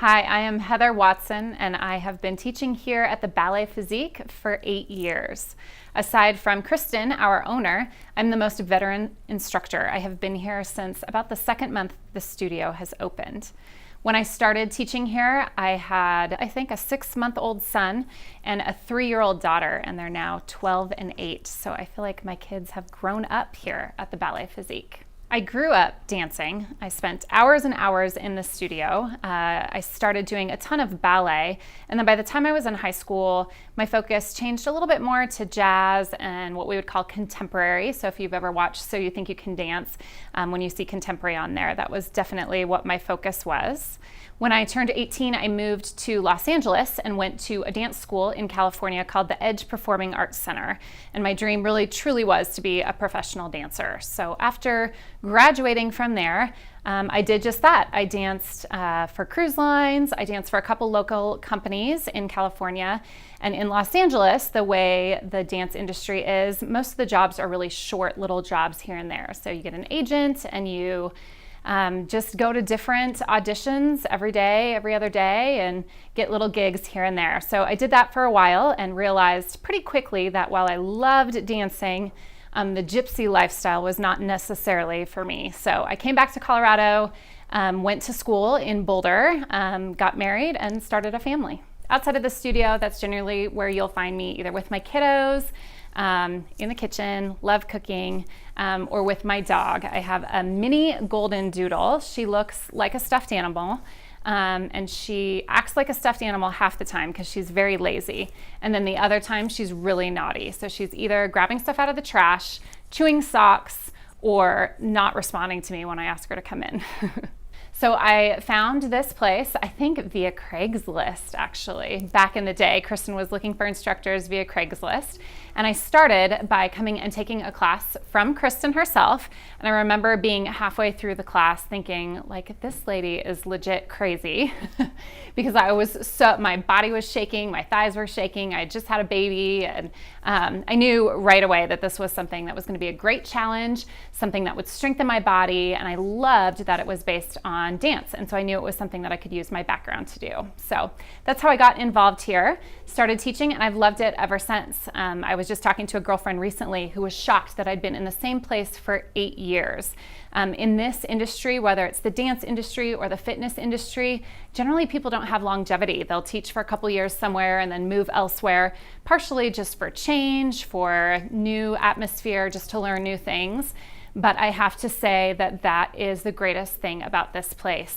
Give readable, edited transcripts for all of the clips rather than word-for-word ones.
Hi, I am Heather Watson, and I have been teaching here at the Ballet Physique for 8 years. Aside from Kristen, our owner, I'm the most veteran instructor. I have been here since about the second month the studio has opened. When I started teaching here, I had, I think, a 6-month-old son and a 3-year-old daughter, and they're now 12 and 8. So I feel like my kids have grown up here at the Ballet Physique. I grew up dancing. I spent hours and hours in the studio. I started doing a ton of ballet, and then by the time I was in high school, my focus changed a little bit more to jazz and what we would call contemporary. So if you've ever watched So You Think You Can Dance, when you see contemporary on there, that was definitely what my focus was. When I turned 18, I moved to Los Angeles and went to a dance school in California called the Edge Performing Arts Center. And my dream really truly was to be a professional dancer. So after graduating from there, I did just that. I danced for cruise lines. I danced for a couple local companies in California. And in Los Angeles, the way the dance industry is, most of the jobs are really short little jobs here and there. So you get an agent and you just go to different auditions every day, every other day, and get little gigs here and there. So I did that for a while and realized pretty quickly that while I loved dancing, the gypsy lifestyle was not necessarily for me. So I came back to Colorado, went to school in Boulder, got married, and started a family. Outside of the studio, that's generally where you'll find me, either with my kiddos, in the kitchen, love cooking, or with my dog. I have a mini golden doodle. She looks like a stuffed animal, and she acts like a stuffed animal half the time because she's very lazy. And then the other time she's really naughty. So she's either grabbing stuff out of the trash, chewing socks, or not responding to me when I ask her to come in. So I found this place, I think via Craigslist actually. Back in the day, Kristen was looking for instructors via Craigslist. And I started by coming and taking a class from Kristen herself. And I remember being halfway through the class thinking, like, this lady is legit crazy. Because my body was shaking, my thighs were shaking, I had just had a baby. And I knew right away that this was something that was gonna be a great challenge, something that would strengthen my body. And I loved that it was based on dance. And so I knew it was something that I could use my background to do. So that's how I got involved here, started teaching, and I've loved it ever since. I was just talking to a girlfriend recently who was shocked that I'd been in the same place for 8 years. In this industry, whether it's the dance industry or the fitness industry, generally people don't have longevity. They'll teach for a couple years somewhere and then move elsewhere, partially just for change, for new atmosphere, just to learn new things. But I have to say that that is the greatest thing about this place.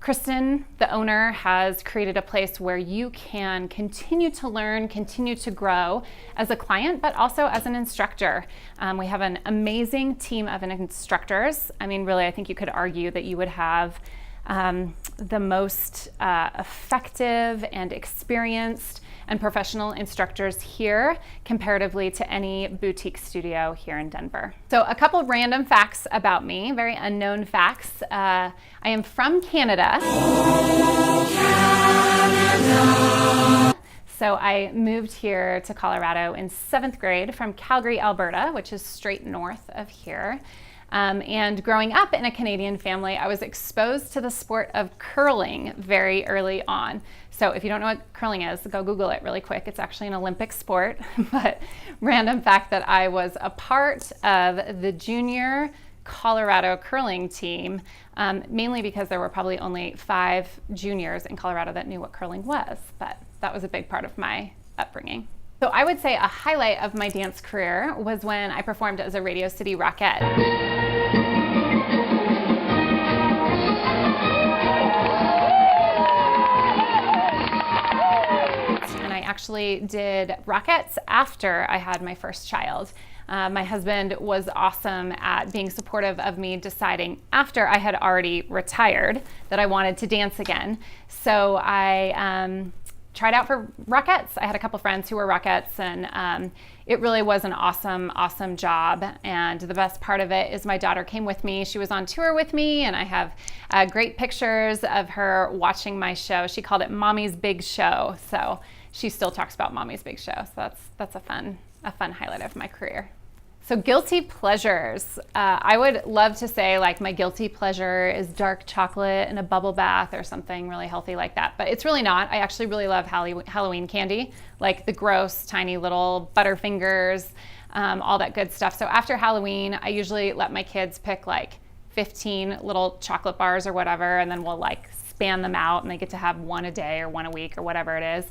Kristen, the owner, has created a place where you can continue to learn, continue to grow as a client, but also as an instructor. We have an amazing team of instructors. I mean, really, I think you could argue that you would have the most effective and experienced and professional instructors here comparatively to any boutique studio here in Denver. So a couple of random facts about me, very unknown facts. I am from Canada. So I moved here to Colorado in 7th grade from Calgary, Alberta, which is straight north of here. And growing up in a Canadian family, I was exposed to the sport of curling very early on. So if you don't know what curling is, go Google it really quick. It's actually an Olympic sport. But random fact that I was a part of the junior Colorado curling team, mainly because there were probably only 5 juniors in Colorado that knew what curling was. But that was a big part of my upbringing. So I would say a highlight of my dance career was when I performed as a Radio City Rockette. And I actually did Rockettes after I had my first child. My husband was awesome at being supportive of me deciding after I had already retired that I wanted to dance again. So I tried out for Rockettes. I had a couple friends who were Rockettes, and it really was an awesome, awesome job. And the best part of it is my daughter came with me. She was on tour with me, and I have great pictures of her watching my show. She called it Mommy's Big Show. So she still talks about Mommy's Big Show. So that's a fun highlight of my career. So guilty pleasures. I would love to say like my guilty pleasure is dark chocolate and a bubble bath or something really healthy like that. But it's really not. I actually really love Halloween candy, like the gross tiny little Butterfingers, all that good stuff. So after Halloween, I usually let my kids pick like 15 little chocolate bars or whatever, and then we'll like span them out and they get to have one a day or one a week or whatever it is.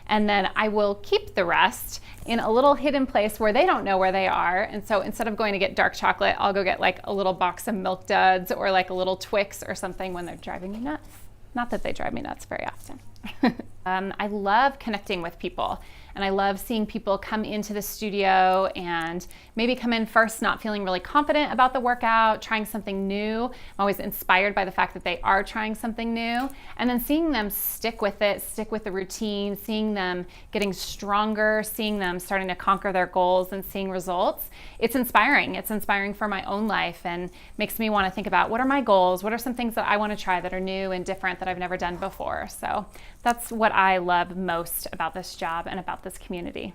And then I will keep the rest in a little hidden place where they don't know where they are. And so instead of going to get dark chocolate, I'll go get like a little box of Milk Duds or like a little Twix or something when they're driving me nuts. Not that they drive me nuts very often. I love connecting with people, and I love seeing people come into the studio and maybe come in first not feeling really confident about the workout, trying something new. I'm always inspired by the fact that they are trying something new, and then seeing them stick with it, stick with the routine, seeing them getting stronger, seeing them starting to conquer their goals and seeing results. It's inspiring. It's inspiring for my own life and makes me want to think about what are my goals? What are some things that I want to try that are new and different that I've never done before? So that's what I love most about this job and about this community.